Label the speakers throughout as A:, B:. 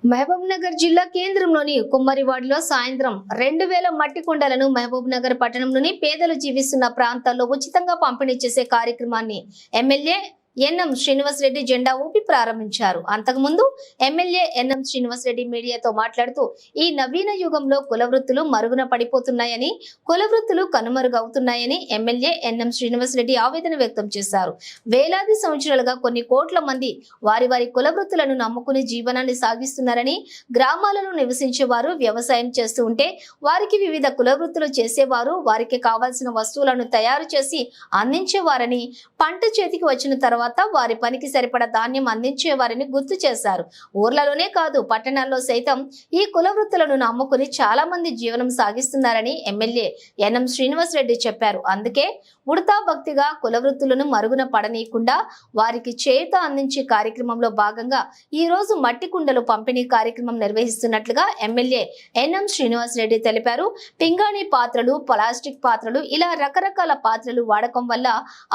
A: మహబూబ్నగర్ జిల్లా కేంద్రంలోని కుమ్మరివాడలో సాయంత్రం 2000 మట్టి కుండలను మహబూబ్నగర్ పట్టణంలోని పేదలు జీవిస్తున్న ప్రాంతాల్లో ఉచితంగా పంపిణీ చేసే కార్యక్రమాన్ని ఎమ్మెల్యే ఎన్ఎం శ్రీనివాస్ రెడ్డి జెండా ఊపి ప్రారంభించారు. అంతకుముందు ఎమ్మెల్యే ఎన్ఎం శ్రీనివాస్ రెడ్డి మీడియాతో మాట్లాడుతూ ఈ నవీన యుగంలో కుల వృత్తులు మరుగున పడిపోతున్నాయని, కుల వృత్తులు కనుమరుగవుతున్నాయని ఎమ్మెల్యే ఎన్ఎం శ్రీనివాస్ రెడ్డి ఆవేదన వ్యక్తం చేశారు. వేలాది సంవత్సరాలుగా కొన్ని కోట్ల మంది వారి వారి కుల వృత్తులను నమ్ముకుని జీవనాన్ని సాగిస్తున్నారని, గ్రామాలలో నివసించేవారు వ్యవసాయం చేస్తూ ఉంటే వారికి వివిధ కుల వృత్తులు చేసేవారు వారికి కావాల్సిన వస్తువులను తయారు చేసి అందించేవారని, పంట చేతికి వచ్చిన తర్వాత వారి పనికి సరిపడ ధాన్యం అందించేవారని గుర్తు చేశారు. ఊర్లలోనే కాదు పట్టణాల్లో సైతం ఈ కుల వృత్తులను నమ్ముకుని చాలా మంది జీవనం సాగిస్తున్నారని ఎమ్మెల్యే ఎన్ఎం శ్రీనివాస్ రెడ్డి చెప్పారు. అందుకే ఉడతా భక్తిగా కుల వృత్తులను మరుగున పడనీయకుండా వారికి చేయూత అందించే కార్యక్రమంలో భాగంగా ఈ రోజు మట్టి కుండలు పంపిణీ కార్యక్రమం నిర్వహిస్తున్నట్లుగా ఎమ్మెల్యే ఎన్ఎం శ్రీనివాస్ రెడ్డి తెలిపారు. పింగాణి పాత్రలు, ప్లాస్టిక్ పాత్రలు ఇలా రకరకాల పాత్రలు వాడకం వల్ల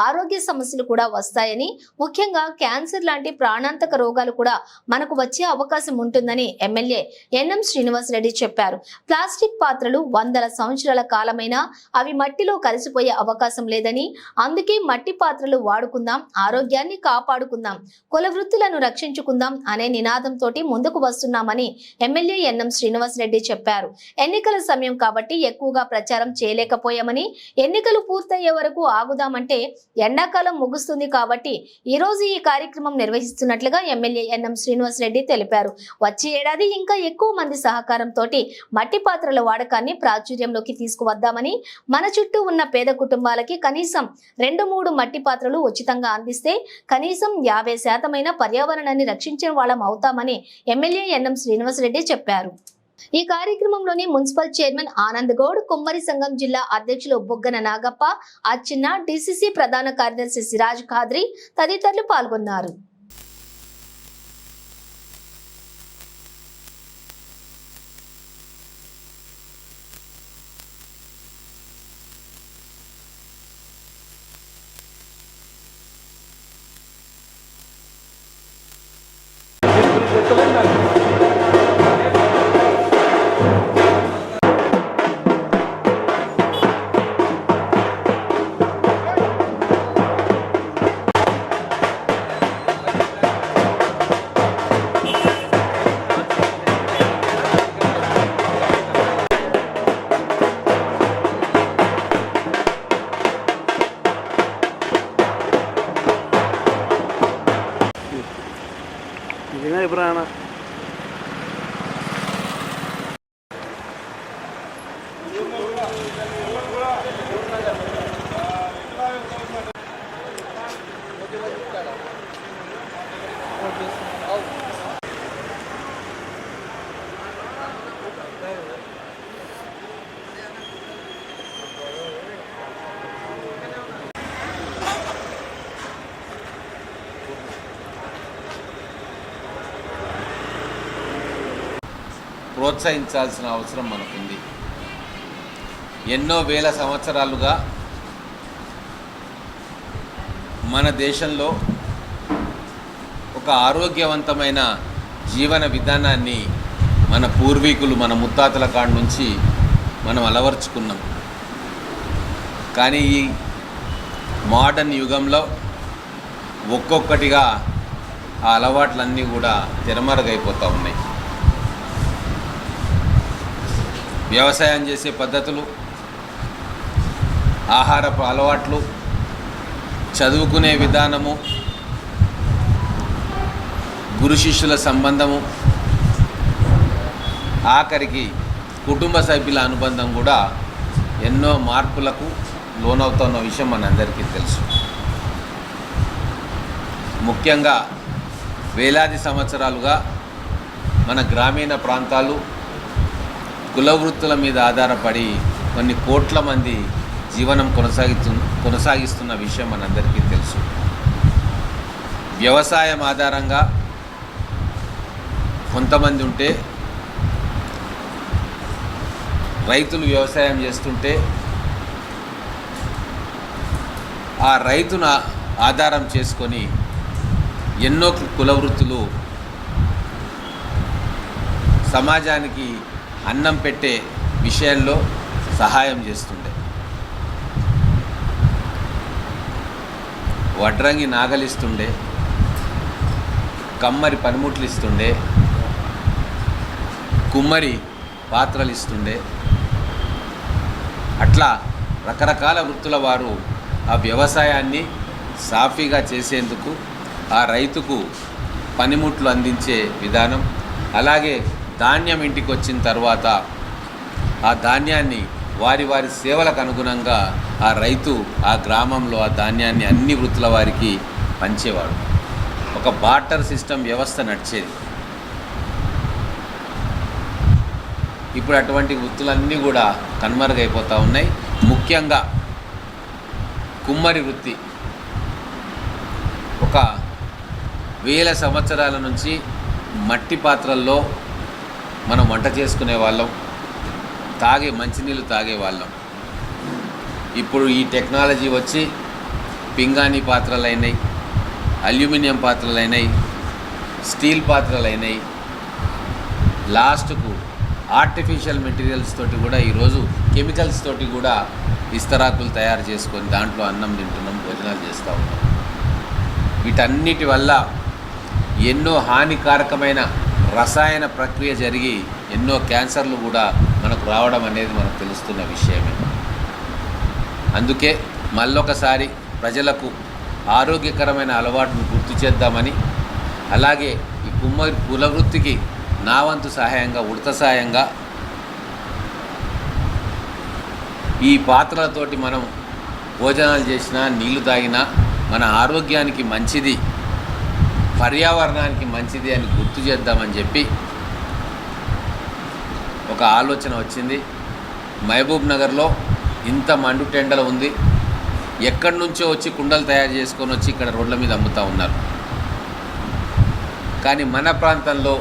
A: ఆరోగ్య సమస్యలు కూడా వస్తాయని, ముఖ్యంగా క్యాన్సర్ లాంటి ప్రాణాంతక రోగాలు కూడా మనకు వచ్చే అవకాశం ఉంటుందని ఎమ్మెల్యే ఎన్ఎం శ్రీనివాస్ రెడ్డి చెప్పారు. ప్లాస్టిక్ పాత్రలు వందల సంవత్సరాల కాలమైనా అవి మట్టిలో కలిసిపోయే అవకాశం లేదని, అందుకే మట్టి పాత్రలు వాడుకుందాం, ఆరోగ్యాన్ని కాపాడుకుందాం, కుల వృత్తులను రక్షించుకుందాం అనే నినాదంతో ముందుకు వస్తున్నామని ఎమ్మెల్యే ఎన్ఎం శ్రీనివాస్ రెడ్డి చెప్పారు. ఎన్నికల సమయం కాబట్టి ఎక్కువగా ప్రచారం చేయలేకపోయామని, ఎన్నికలు పూర్తయ్యే వరకు ఆగుదామంటే ఎండాకాలం ముగుస్తుంది కాబట్టి ఈ రోజు ఈ కార్యక్రమం నిర్వహిస్తున్నట్లుగా ఎమ్మెల్యే ఎన్ఎం శ్రీనివాస్ రెడ్డి తెలిపారు. వచ్చే ఏడాది ఇంకా ఎక్కువ మంది సహకారంతో మట్టి పాత్రల వాడకాన్ని ప్రాచుర్యంలోకి తీసుకువద్దామని, మన చుట్టూ ఉన్న పేద కుటుంబాలకి కనీసం 2-3 మట్టి పాత్రలు ఉచితంగా అందిస్తే కనీసం 50% పర్యావరణాన్ని రక్షించిన వాళ్ళం అవుతామని ఎమ్మెల్యే ఎన్ఎం శ్రీనివాస్ రెడ్డి చెప్పారు. ఈ కార్యక్రమంలోని మున్సిపల్ చైర్మన్ ఆనంద్ గౌడ్, కుమ్మరి సంఘం జిల్లా అధ్యక్షులు బొగ్గన నాగప్ప, అచ్చిన్న, డిసిసి ప్రధాన కార్యదర్శి సిరాజ్ ఖాద్రి తదితరులు పాల్గొన్నారు.
B: Ibrana.
C: ప్రోత్సహించాల్సిన అవసరం మనకుంది. ఎన్నో వేల సంవత్సరాలుగా మన దేశంలో ఒక ఆరోగ్యవంతమైన జీవన విధానాన్ని మన పూర్వీకులు, మన ముత్తాతల కాడి నుంచి మనం అలవర్చుకున్నాం. కానీ ఈ మోడర్న్ యుగంలో ఒక్కొక్కటిగా ఆ అలవాట్లన్నీ కూడా తెరమరుగైపోతూ ఉన్నాయి. వ్యవసాయం చేసే పద్ధతులు, ఆహారపు అలవాట్లు, చదువుకునే విధానము, గురు శిష్యుల సంబంధము, ఆఖరికి కుటుంబ సభ్యుల అనుబంధం కూడా ఎన్నో మార్పులకు లోనవుతున్న విషయం మనందరికీ తెలుసు. ముఖ్యంగా వేలాది సంవత్సరాలుగా మన గ్రామీణ ప్రాంతాలు కుల వృత్తుల మీద ఆధారపడి కొన్ని కోట్ల మంది జీవనం కొనసాగిస్తున్న విషయం మనందరికీ తెలుసు. వ్యవసాయం ఆధారంగా కొంతమంది ఉంటే, రైతులు వ్యవసాయం చేస్తుంటే ఆ రైతును ఆధారం చేసుకొని ఎన్నో కుల వృత్తులు సమాజానికి అన్నం పెట్టే విషయంలో సహాయం చేస్తుండే. వడ్రంగి నాగలిస్తుండే, కమ్మరి పనిముట్లు ఇస్తుండే, కుమ్మరి పాత్రలు ఇస్తుండే. అట్లా రకరకాల వృత్తుల వారు ఆ వ్యవసాయాన్ని సాఫీగా చేసేందుకు, ఆ రైతుకు పనిముట్లు అందించే విధానం, అలాగే ధాన్యం ఇంటికి వచ్చిన తర్వాత ఆ ధాన్యాన్ని వారి వారి సేవలకు అనుగుణంగా ఆ రైతు ఆ గ్రామంలో ఆ ధాన్యాన్ని అన్ని వృత్తుల వారికి పంచేవాడు. ఒక బార్టర్ సిస్టమ్ వ్యవస్థ నడిచేది. ఇప్పుడు అటువంటి వృత్తులన్నీ కూడా కనుమరుగైపోతూ ఉన్నాయి. ముఖ్యంగా కుమ్మరి వృత్తి ఒక 1000 సంవత్సరాల నుంచి మట్టి పాత్రల్లో మనం వంట చేసుకునే వాళ్ళం, మంచినీళ్ళు తాగేవాళ్ళం. ఇప్పుడు ఈ టెక్నాలజీ వచ్చి పింగాణీ పాత్రలు అయినాయి, అల్యూమినియం పాత్రలు అయినాయి, స్టీల్ పాత్రలు అయినాయి. లాస్ట్కు ఆర్టిఫిషియల్ మెటీరియల్స్ తోటి కూడా ఈరోజు కెమికల్స్ తోటి కూడా ఇస్తరాకులు తయారు చేసుకొని దాంట్లో అన్నం తింటున్నాం, భోజనాలు చేస్తూ ఉన్నాం. వీటన్నిటి వల్ల ఎన్నో హానికారకమైన రసాయన ప్రక్రియ జరిగి ఎన్నో క్యాన్సర్లు కూడా మనకు రావడం అనేది మనకు తెలుస్తున్న విషయమే. అందుకే మళ్ళొకసారి ప్రజలకు ఆరోగ్యకరమైన అలవాటును గుర్తు చేద్దామని, అలాగే ఈ కుల వృత్తికి నా వంతు సహాయంగా, ఉడత సహాయంగా ఈ పాత్రలతోటి మనం భోజనాలు చేసినా, నీళ్లు తాగినా మన ఆరోగ్యానికి మంచిది, పర్యావరణానికి మంచిది అని గుర్తు చేద్దామని చెప్పి ఒక ఆలోచన వచ్చింది. మహబూబ్ నగర్లో ఇంత మండుటెండలు ఉంది, ఎక్కడి నుంచో వచ్చి కుండలు తయారు చేసుకొని వచ్చి ఇక్కడ రోడ్ల మీద అమ్ముతూ ఉన్నారు. కానీ మన ప్రాంతంలో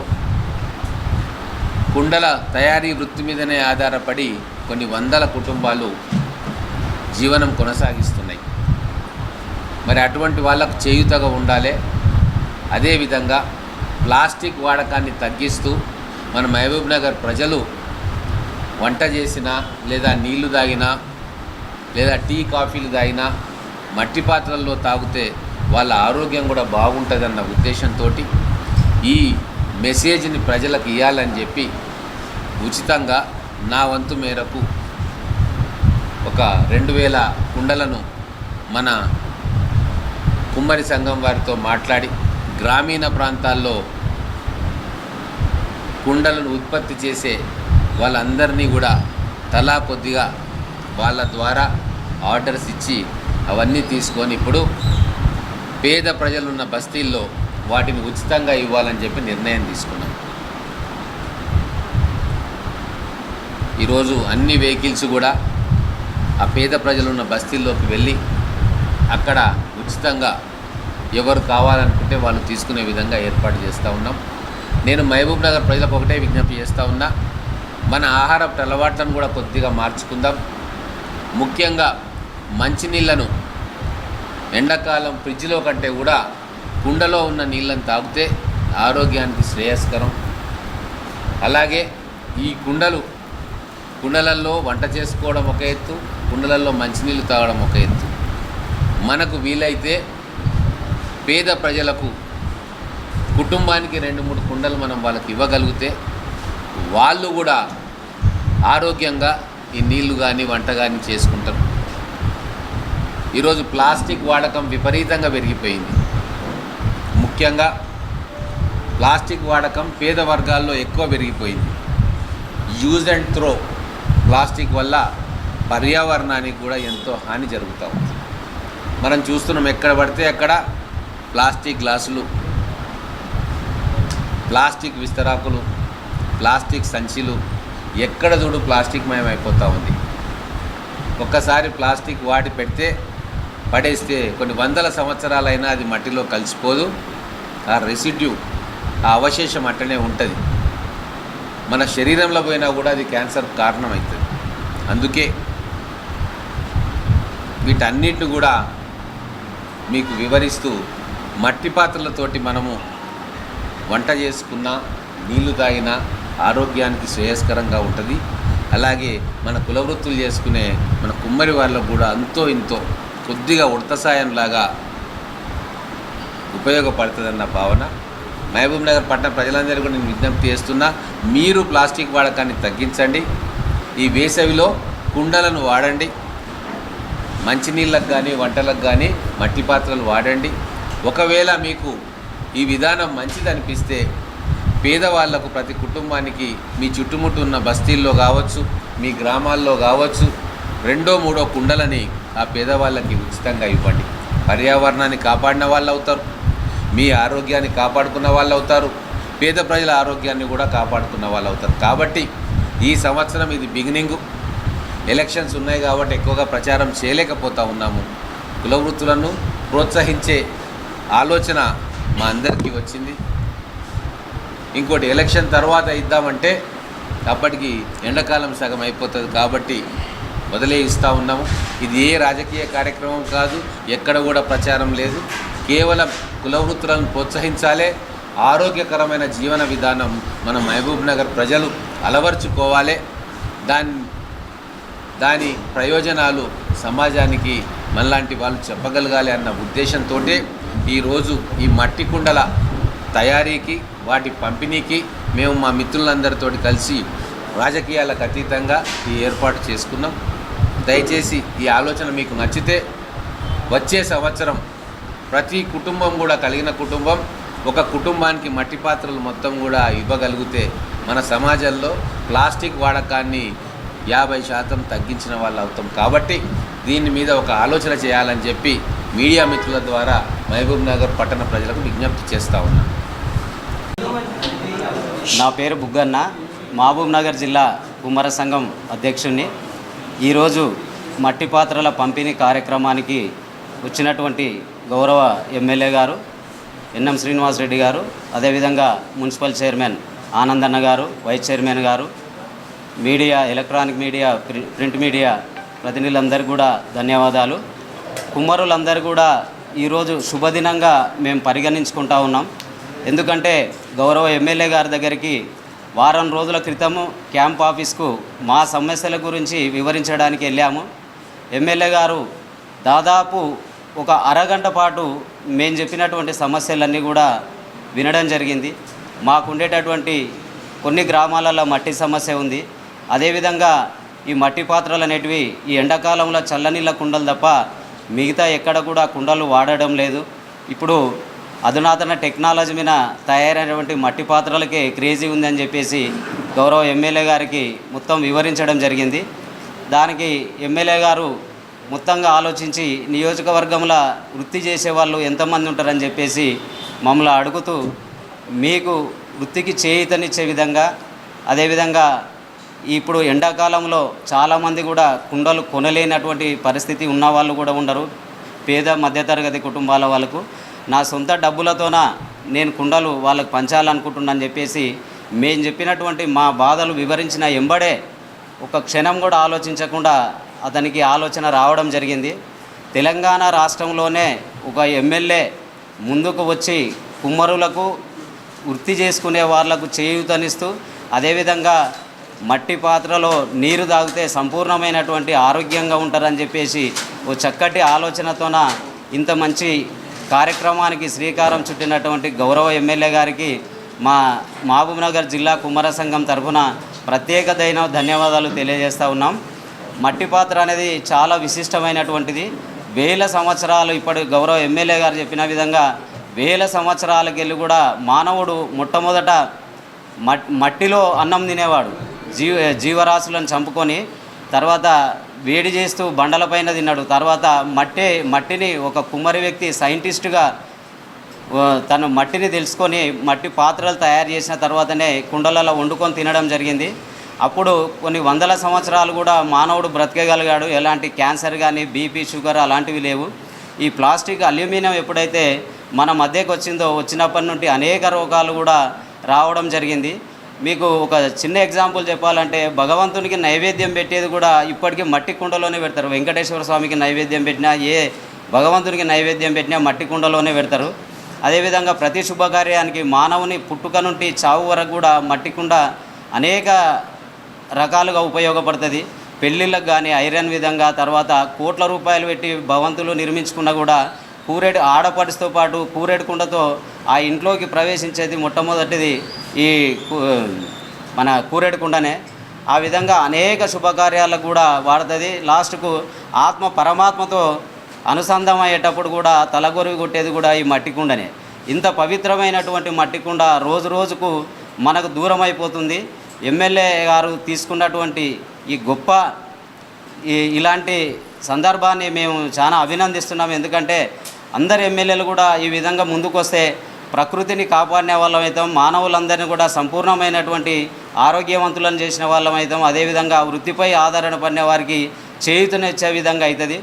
C: కుండల తయారీ వృత్తి మీదనే ఆధారపడి కొన్ని వందల కుటుంబాలు జీవనం కొనసాగిస్తున్నాయి. మరి అటువంటి వాళ్ళకు చేయూతగా ఉండాలి. అదేవిధంగా ప్లాస్టిక్ వాడకాన్ని తగ్గిస్తూ మన మహబూబ్ నగర్ ప్రజలు వంట చేసినా, లేదా నీళ్లు తాగినా, లేదా టీ కాఫీలు తాగినా మట్టి పాత్రల్లో తాగితే వాళ్ళ ఆరోగ్యం కూడా బాగుంటుందన్న ఉద్దేశంతో ఈ మెసేజ్ని ప్రజలకు ఇవ్వాలని చెప్పి ఉచితంగా నా వంతు మేరకు ఒక 2000 కుండలను మన కుమ్మరి సంఘం వారితో మాట్లాడి గ్రామీణ ప్రాంతాల్లో కుండలను ఉత్పత్తి చేసే వాళ్ళందరినీ కూడా తలా కొద్దిగా వాళ్ళ ద్వారా ఆర్డర్స్ ఇచ్చి అవన్నీ తీసుకొని ఇప్పుడు పేద ప్రజలున్న బస్తీల్లో వాటిని ఉచితంగా ఇవ్వాలని చెప్పి నిర్ణయం తీసుకున్నాం. ఈరోజు అన్ని వెహికల్స్ కూడా ఆ పేద ప్రజలున్న బస్తీల్లోకి వెళ్ళి అక్కడ ఉచితంగా ఎవరు కావాలనుకుంటే వాళ్ళు తీసుకునే విధంగా ఏర్పాటు చేస్తూ ఉన్నాం. నేను మహబూబ్ నగర్ ప్రజలకు ఒకటే విజ్ఞప్తి చేస్తూ ఉన్నా, మన ఆహారపు అలవాట్లను కూడా కొద్దిగా మార్చుకుందాం. ముఖ్యంగా మంచినీళ్లను ఎండాకాలం ఫ్రిడ్జ్లో కంటే కూడా కుండలో ఉన్న నీళ్ళని తాగితే ఆరోగ్యానికి శ్రేయస్కరం. అలాగే ఈ కుండలల్లో వంట చేసుకోవడం ఒక ఎత్తు, కుండలల్లో మంచినీళ్ళు తాగడం ఒక ఎత్తు. మనకు వీలైతే పేద ప్రజలకు కుటుంబానికి 2-3 కుండలు మనం వాళ్ళకి ఇవ్వగలిగితే వాళ్ళు కూడా ఆరోగ్యంగా ఈ నీళ్లు కానీ వంట కానీ చేసుకుంటారు. ఈరోజు ప్లాస్టిక్ వాడకం విపరీతంగా పెరిగిపోయింది. ముఖ్యంగా ప్లాస్టిక్ వాడకం పేద వర్గాల్లో ఎక్కువ పెరిగిపోయింది. యూజ్ అండ్ త్రో ప్లాస్టిక్ వల్ల పర్యావరణానికి కూడా ఎంతో హాని జరుగుతూ ఉంది. మనం చూస్తున్నాం, ఎక్కడ పడితే అక్కడ ప్లాస్టిక్ గ్లాసులు, ప్లాస్టిక్ విస్తరాకులు, ప్లాస్టిక్ సంచులు, ఎక్కడ చూడు ప్లాస్టిక్ మయం అయిపోతూ ఉంది. ఒక్కసారి ప్లాస్టిక్ వాడి పడేస్తే కొన్ని వందల సంవత్సరాలైనా అది మట్టిలో కలిసిపోదు. ఆ రెసిడ్యూ, ఆ అవశేషం అట్టనే ఉంటుంది. మన శరీరంలో పోయినా కూడా అది క్యాన్సర్ కారణం అవుతుంది. అందుకే వీటన్నిటిని కూడా మీకు వివరిస్తూ మట్టి పాత్రలతోటి మనము వంట చేసుకున్నా, నీళ్లు తాగినా, ఆరోగ్యానికి శ్రేయస్కరంగా ఉంటుంది. అలాగే మన కులవృత్తులు చేసుకునే మన కుమ్మరి వాళ్ళకు కూడా అంతో ఇంతో కొద్దిగా ఉడత సాయంలాగా ఉపయోగపడుతుందన్న భావన. మహబూబ్ నగర్ పట్టణ ప్రజలందరూ కూడా నేను విజ్ఞప్తి చేస్తున్నా, మీరు ప్లాస్టిక్ వాడకాన్ని తగ్గించండి. ఈ వేసవిలో కుండలను వాడండి. మంచినీళ్ళకు కానీ వంటలకు కానీ మట్టి పాత్రలు వాడండి. ఒకవేళ మీకు ఈ విధానం మంచిది అనిపిస్తే పేదవాళ్లకు, ప్రతి కుటుంబానికి మీ చుట్టుముట్టు ఉన్న బస్తీల్లో కావచ్చు, మీ గ్రామాల్లో కావచ్చు, 2-3 కుండలని ఆ పేదవాళ్ళకి ఉచితంగా ఇవ్వండి. పర్యావరణాన్ని కాపాడిన వాళ్ళు అవుతారు, మీ ఆరోగ్యాన్ని కాపాడుకున్న వాళ్ళు అవుతారు, పేద ప్రజల ఆరోగ్యాన్ని కూడా కాపాడుకున్న వాళ్ళు అవుతారు. కాబట్టి ఈ సంవత్సరం ఇది బిగినింగు. ఎలక్షన్స్ ఉన్నాయి కాబట్టి ఎక్కువగా ప్రచారం చేయలేకపోతూ ఉన్నాము. కులవృత్తులను ప్రోత్సహించే ఆలోచన మా అందరికీ వచ్చింది. ఇంకోటి ఎలక్షన్ తర్వాత ఇద్దామంటే అప్పటికి ఎండాకాలం సగం అయిపోతుంది కాబట్టి వదిలే ఇస్తూ ఉన్నాము. ఇది ఏ రాజకీయ కార్యక్రమం కాదు, ఎక్కడ కూడా ప్రచారం లేదు. కేవలం కులవృత్తులను ప్రోత్సహించాలి. ఆరోగ్యకరమైన జీవన విధానం మన మహబూబ్ నగర్ ప్రజలు అలవర్చుకోవాలి. దాని ప్రయోజనాలు సమాజానికి మనలాంటి వాళ్ళు చెప్పగలగాలి అన్న ఉద్దేశంతో ఈరోజు ఈ మట్టి కుండల తయారీకి, వాటి పంపిణీకి మేము మా మిత్రులందరితో కలిసి రాజకీయాలకు అతీతంగా ఈ ఏర్పాటు చేసుకున్నాం. దయచేసి ఈ ఆలోచన మీకు నచ్చితే వచ్చే సంవత్సరం ప్రతి కుటుంబం కూడా, కలిగిన కుటుంబం ఒక కుటుంబానికి మట్టి పాత్రలు మొత్తం కూడా ఇవ్వగలిగితే మన సమాజంలో ప్లాస్టిక్ వాడకాన్ని 50% తగ్గించిన వాళ్ళు అవుతాం. కాబట్టి దీని మీద ఒక ఆలోచన చేయాలని చెప్పి మీడియా మిత్రుల ద్వారా మహబూబ్ నగర్ పట్టణ ప్రజలకు విజ్ఞప్తి చేస్తూ ఉన్నాను.
D: నా పేరు బుగ్గన్న, మహబూబ్ నగర్ జిల్లా కుమ్మర సంఘం అధ్యక్షుడిని. ఈరోజు మట్టి పాత్రల పంపిణీ కార్యక్రమానికి వచ్చినటువంటి గౌరవ ఎమ్మెల్యే గారు ఎన్ఎం శ్రీనివాస్ రెడ్డి గారు, అదేవిధంగా మున్సిపల్ చైర్మన్ ఆనందన్న గారు, వైస్ చైర్మన్ గారు, media, electronic media, print media ప్రతినిధులందరికీ కూడా ధన్యవాదాలు. కుమ్మరులందరూ కూడా ఈరోజు శుభదినంగా మేము పరిగణించుకుంటా ఉన్నాం. ఎందుకంటే గౌరవ ఎమ్మెల్యే గారి దగ్గరికి వారం రోజుల క్రితము క్యాంప్ ఆఫీస్కు మా సమస్యల గురించి వివరించడానికి వెళ్ళాము. ఎమ్మెల్యే గారు దాదాపు ఒక అరగంట పాటు మేము చెప్పినటువంటి సమస్యలన్నీ కూడా వినడం జరిగింది. మాకుండేటటువంటి కొన్ని గ్రామాలలో మట్టి సమస్య ఉంది. అదేవిధంగా ఈ మట్టి పాత్రలు అనేటివి ఈ ఎండాకాలంలో చల్లనీళ్ళ కుండలు తప్ప మిగతా ఎక్కడ కూడా కుండలు వాడడం లేదు. ఇప్పుడు అధునాతన టెక్నాలజీ మీద తయారైనటువంటి మట్టి పాత్రలకే క్రేజీ ఉందని చెప్పేసి గౌరవ ఎమ్మెల్యే గారికి మొత్తం వివరించడం జరిగింది. దానికి ఎమ్మెల్యే గారు మొత్తంగా ఆలోచించి నియోజకవర్గంలో వృత్తి చేసేవాళ్ళు ఎంతమంది ఉంటారని చెప్పేసి మమ్మల్ని అడుగుతూ మీకు వృత్తికి చేయూతనిచ్చే విధంగా, అదేవిధంగా ఇప్పుడు ఎండాకాలంలో చాలామంది కూడా కుండలు కొనలేనటువంటి పరిస్థితి ఉన్న వాళ్ళు కూడా ఉండరు. పేద మధ్యతరగతి కుటుంబాల వాళ్ళకు నా సొంత డబ్బులతోన నేను కుండలు వాళ్ళకు పంచాలనుకుంటున్నాను చెప్పేసి మేము చెప్పినటువంటి మా బాధలు వివరించిన ఎంబడే ఒక క్షణం కూడా ఆలోచించకుండా అతనికి ఆలోచన రావడం జరిగింది. తెలంగాణ రాష్ట్రంలోనే ఒక ఎమ్మెల్యే ముందుకు వచ్చి కుమ్మరులకు, వృత్తి చేసుకునే వాళ్లకు చేయూతనిస్తూ, అదేవిధంగా మట్టి పాత్రలో నీరు తాగితే సంపూర్ణమైనటువంటి ఆరోగ్యంగా ఉంటారని చెప్పేసి ఓ చక్కటి ఆలోచనతోన ఇంత మంచి కార్యక్రమానికి శ్రీకారం చుట్టినటువంటి గౌరవ ఎమ్మెల్యే గారికి మా మహబూబ్ నగర్ జిల్లా కుమ్మర సంఘం తరఫున ప్రత్యేకమైన ధన్యవాదాలు తెలియజేస్తూ ఉన్నాం. మట్టి పాత్ర అనేది చాలా విశిష్టమైనటువంటిది. వేల సంవత్సరాలు, ఇప్పుడు గౌరవ ఎమ్మెల్యే గారు చెప్పిన విధంగా వేల సంవత్సరాలకి వెళ్ళి కూడా మానవుడు మొట్టమొదట మట్టిలో అన్నం తినేవాడు. జీవరాశులను చంపుకొని తర్వాత వేడి చేస్తూ బండలపైన తిన్నాడు. తర్వాత మట్టిని ఒక కుమ్మరి వ్యక్తి సైంటిస్టుగా తను మట్టిని తెలుసుకొని మట్టి పాత్రలు తయారు చేసిన తర్వాతనే కుండలలో వండుకొని తినడం జరిగింది. అప్పుడు కొన్ని వందల సంవత్సరాలు కూడా మానవుడు బ్రతకగలిగాడు. ఎలాంటి క్యాన్సర్ కానీ, బీపీ, షుగర్ అలాంటివి లేవు. ఈ ప్లాస్టిక్, అల్యూమినియం ఎప్పుడైతే మన మధ్యకు వచ్చినప్పటి నుండి అనేక రోగాలు కూడా రావడం జరిగింది. మీకు ఒక చిన్న ఎగ్జాంపుల్ చెప్పాలంటే, భగవంతునికి నైవేద్యం పెట్టేది కూడా ఇప్పటికీ మట్టి కుండలోనే పెడతారు. వెంకటేశ్వర స్వామికి నైవేద్యం పెట్టినా, ఏ భగవంతునికి నైవేద్యం పెట్టినా మట్టి కుండలోనే పెడతారు. అదేవిధంగా ప్రతి శుభకార్యానికి మానవుని పుట్టుక నుండి చావు వరకు కూడా మట్టి కుండ అనేక రకాలుగా ఉపయోగపడుతుంది. పెళ్ళిళ్ళకు కానీ ఐరన్ విధంగా, తర్వాత కోట్ల రూపాయలు పెట్టి భవంతులు నిర్మించుకున్నా కూడా కూరేడు ఆడపడితో పాటు కూరేడు కుండతో ఆ ఇంట్లోకి ప్రవేశించేది మొట్టమొదటిది ఈ మన కూరేడు కుండనే. ఆ విధంగా అనేక శుభకార్యాలకు కూడా వాడుతుంది. లాస్ట్కు ఆత్మ పరమాత్మతో అనుసంధానం అయ్యేటప్పుడు కూడా తలగొరివి కొట్టేది కూడా ఈ మట్టి కుండనే. ఇంత పవిత్రమైనటువంటి మట్టి కుండ రోజు రోజుకు మనకు దూరం అయిపోతుంది. ఎమ్మెల్యే గారు తీసుకున్నటువంటి ఈ గొప్ప ఇలాంటి సందర్భాన్ని మేము చాలా అభినందిస్తున్నాం. ఎందుకంటే అందరు ఎమ్మెల్యేలు కూడా ఈ విధంగా ముందుకు వస్తే ప్రకృతిని కాపాడిన వాళ్ళం అవుతాం, మానవులందరినీ కూడా సంపూర్ణమైనటువంటి ఆరోగ్యవంతులను చేసిన వాళ్ళం అవుతాం. అదేవిధంగా వృత్తిపై ఆధారణ పడిన వారికి చేయూతనిచ్చే విధంగా అవుతుంది.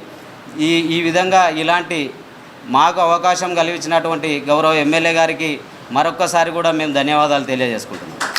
D: ఈ విధంగా ఇలాంటి మాకు అవకాశం కలిగించినటువంటి గౌరవ ఎమ్మెల్యే గారికి మరొక్కసారి కూడా మేము ధన్యవాదాలు తెలియజేసుకుంటున్నాం.